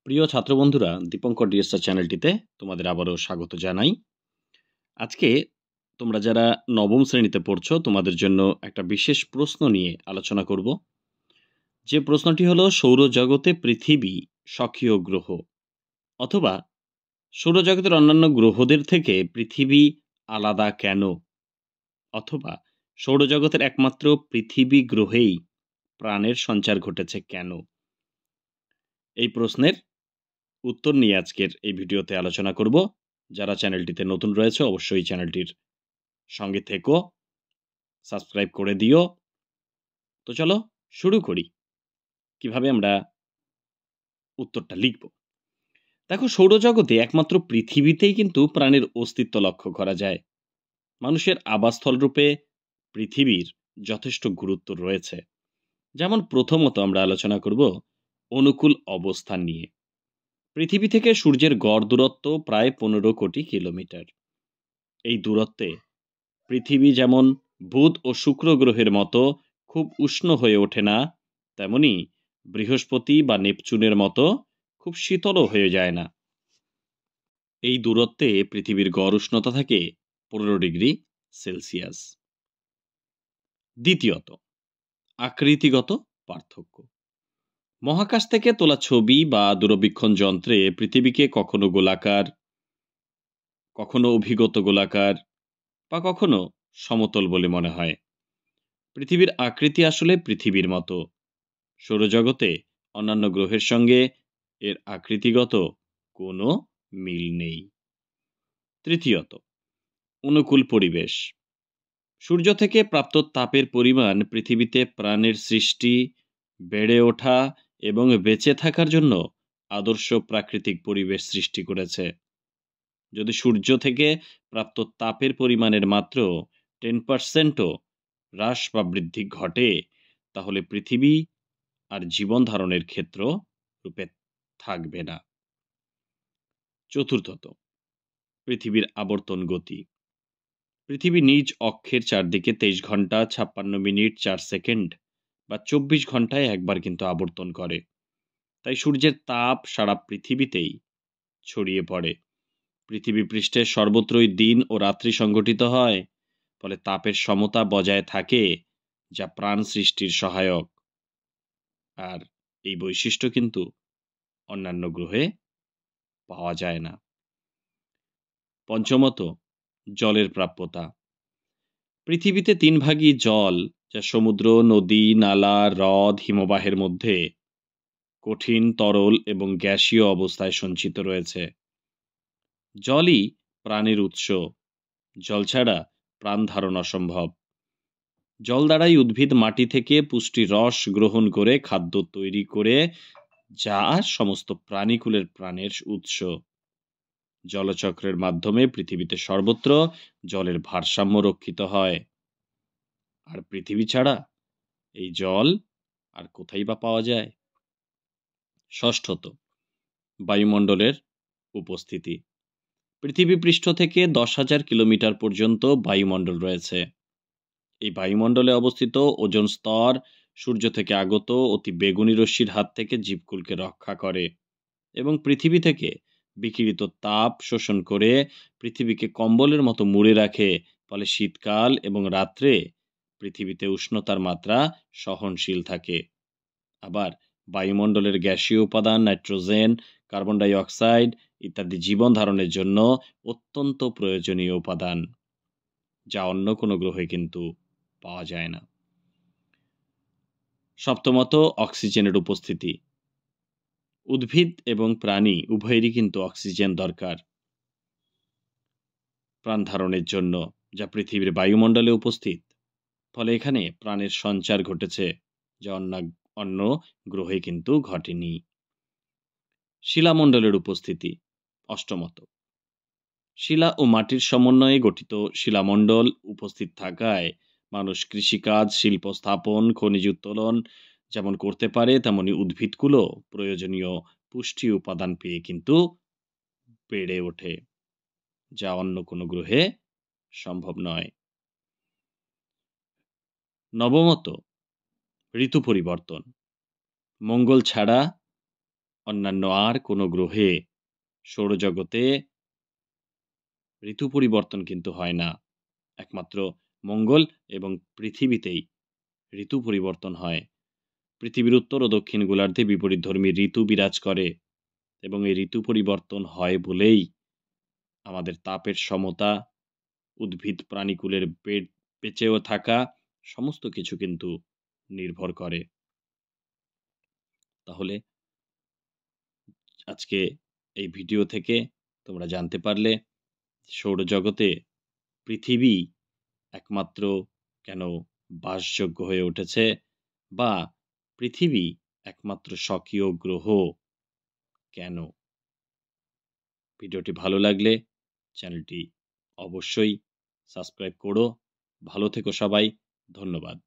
প্রিয় ছাত্র বন্ধুরা, দীপঙ্কর ডিএসআর চ্যানেলটিতে তোমাদের আবারও স্বাগত জানাই। আজকে তোমরা যারা নবম শ্রেণীতে পড়ছো তোমাদের জন্য একটা বিশেষ প্রশ্ন নিয়ে আলোচনা করব। যে প্রশ্নটি হলো, সৌরজগতে পৃথিবী স্বকীয় গ্রহ, অথবা সৌরজগতের অন্যান্য গ্রহদের থেকে পৃথিবী আলাদা কেন, অথবা সৌরজগতের একমাত্র পৃথিবী গ্রহেই প্রাণের সঞ্চার ঘটেছে কেন। এই প্রশ্নের উত্তর নিয়ে আজকের এই ভিডিওতে আলোচনা করব। যারা চ্যানেলটিতে নতুন রয়েছে অবশ্যই চ্যানেলটির সঙ্গে থেকো, সাবস্ক্রাইব করে দিও। তো চলো শুরু করি কিভাবে আমরা উত্তরটা লিখব। দেখো, সৌরজগতে একমাত্র পৃথিবীতেই কিন্তু প্রাণের অস্তিত্ব লক্ষ্য করা যায়। মানুষের আবাসস্থল রূপে পৃথিবীর যথেষ্ট গুরুত্ব রয়েছে। যেমন প্রথমত আমরা আলোচনা করব অনুকূল অবস্থান নিয়ে। পৃথিবী থেকে সূর্যের গড় দূরত্ব প্রায় 15 কোটি কিলোমিটার। এই দূরত্বে পৃথিবী যেমন বুধ ও শুক্র গ্রহের মতো খুব উষ্ণ হয়ে ওঠে না, তেমনি বৃহস্পতি বা নেপচুনের মতো খুব শীতলও হয়ে যায় না। এই দূরত্বে পৃথিবীর গড় উষ্ণতা থাকে 15 ডিগ্রি সেলসিয়াস। দ্বিতীয়ত, আকৃতিগত পার্থক্য। মহাকাশ থেকে তোলা ছবি বা দূরবীক্ষণ যন্ত্রে পৃথিবীকে কখনো গোলাকার, কখনো অভিগত গোলাকার বা কখনো সমতল বলে মনে হয়। পৃথিবীর আকৃতি আসলে পৃথিবীর মতো। সৌরজগতে অন্যান্য গ্রহের সঙ্গে এর আকৃতিগত কোনো মিল নেই। তৃতীয়ত, অনুকূল পরিবেশ। সূর্য থেকে প্রাপ্ত তাপের পরিমাণ পৃথিবীতে প্রাণের সৃষ্টি, বেড়ে ওঠা এবং বেঁচে থাকার জন্য আদর্শ প্রাকৃতিক পরিবেশ সৃষ্টি করেছে। যদি সূর্য থেকে প্রাপ্ত তাপের পরিমাণের মাত্র 10%ও হ্রাস বা বৃদ্ধি ঘটে, তাহলে পৃথিবী আর জীবন ধারণের ক্ষেত্র রূপে থাকবে না। চতুর্থত, পৃথিবীর আবর্তন গতি। পৃথিবী নিজ অক্ষের চারদিকে 23 ঘন্টা 56 মিনিট 4 সেকেন্ড বা 24 ঘন্টায় একবার কিন্তু আবর্তন করে। তাই সূর্যের তাপ সারা পৃথিবীতেই ছড়িয়ে পড়ে। পৃথিবী পৃষ্ঠে সর্বত্রই দিন ও রাত্রি সংঘটিত হয়, ফলে তাপের সমতা বজায় থাকে, যা প্রাণ সৃষ্টির সহায়ক। আর এই বৈশিষ্ট্য কিন্তু অন্যান্য গ্রহে পাওয়া যায় না। পঞ্চমত, জলের প্রাপ্যতা। পৃথিবীতে 3 ভাগই জল, যা সমুদ্র, নদী, নালা, হ্রদ, হিমবাহের মধ্যে কঠিন, তরল এবং গ্যাসীয় অবস্থায় সঞ্চিত রয়েছে। জলই প্রাণের উৎস। জল ছাড়া প্রাণ ধারণ অসম্ভব। জল দ্বারাই উদ্ভিদ মাটি থেকে পুষ্টি রস গ্রহণ করে খাদ্য তৈরি করে, যা সমস্ত প্রাণীকুলের প্রাণের উৎস। জলচক্রের মাধ্যমে পৃথিবীতে সর্বত্র জলের ভারসাম্য রক্ষিত হয়। আর পৃথিবী ছাড়া এই জল আর কোথায় বা পাওয়া যায়। ষষ্ঠত, বায়ুমণ্ডলের উপস্থিতি। পৃথিবী পৃষ্ঠ থেকে 10,000 কিলোমিটার পর্যন্ত বায়ুমণ্ডল রয়েছে। এই বায়ুমণ্ডলে অবস্থিত ওজোন স্তর সূর্য থেকে আগত অতি বেগুনি রশ্মির হাত থেকে জীবকুলকে রক্ষা করে এবং পৃথিবী থেকে বিকিরিত তাপ শোষণ করে পৃথিবীকে কম্বলের মতো মুড়ে রাখে। ফলে শীতকাল এবং রাত্রে পৃথিবীতে উষ্ণতার মাত্রা সহনশীল থাকে। আবার বায়ুমণ্ডলের গ্যাসীয় উপাদান নাইট্রোজেন, কার্বন ডাই অক্সাইড ইত্যাদি জীবন ধারণের জন্য অত্যন্ত প্রয়োজনীয় উপাদান, যা অন্য কোনো গ্রহে কিন্তু পাওয়া যায় না। সপ্তমত, অক্সিজেনের উপস্থিতি। উদ্ভিদ এবং প্রাণী উভয়েরই কিন্তু অক্সিজেন দরকার প্রাণ ধারণের জন্য, যা পৃথিবীর বায়ুমণ্ডলে উপস্থিত। ফলে এখানে প্রাণের সঞ্চার ঘটেছে, যা অন্য গ্রহে কিন্তু ঘটেনি। শিলামণ্ডলের উপস্থিতি। অষ্টমত, শিলা ও মাটির সমন্বয়ে গঠিত শিলামণ্ডল উপস্থিত থাকায় মানুষ কৃষিকাজ, শিল্প স্থাপন, খনিজ উত্তোলন যেমন করতে পারে, তেমনি উদ্ভিদগুলো প্রয়োজনীয় পুষ্টি উপাদান পেয়ে কিন্তু বেড়ে ওঠে, যা অন্য কোনো গ্রহে সম্ভব নয়। নবমত, ঋতু পরিবর্তন। মঙ্গল ছাড়া অন্যান্য আর কোনো গ্রহে সৌরজগতে ঋতু পরিবর্তন কিন্তু হয় না। একমাত্র মঙ্গল এবং পৃথিবীতেই ঋতু পরিবর্তন হয়। পৃথিবীর উত্তর ও দক্ষিণ গোলার্ধে বিপরীতধর্মী ঋতু বিরাজ করে এবং এই ঋতু পরিবর্তন হয় বলেই আমাদের তাপের সমতা, উদ্ভিদ প্রাণীকুলের বেঁচেও থাকা সমস্ত কিছু কিন্তু নির্ভর করে। তাহলে আজকে এই ভিডিও থেকে তোমরা জানতে পারলে সৌরজগতে পৃথিবী একমাত্র কেন বাসযোগ্য হয়ে উঠেছে, বা পৃথিবী একমাত্র স্বকীয় গ্রহ কেন। ভিডিওটি ভালো লাগলে চ্যানেলটি অবশ্যই সাবস্ক্রাইব করো। ভালো থেকো সবাই। ধন্যবাদ।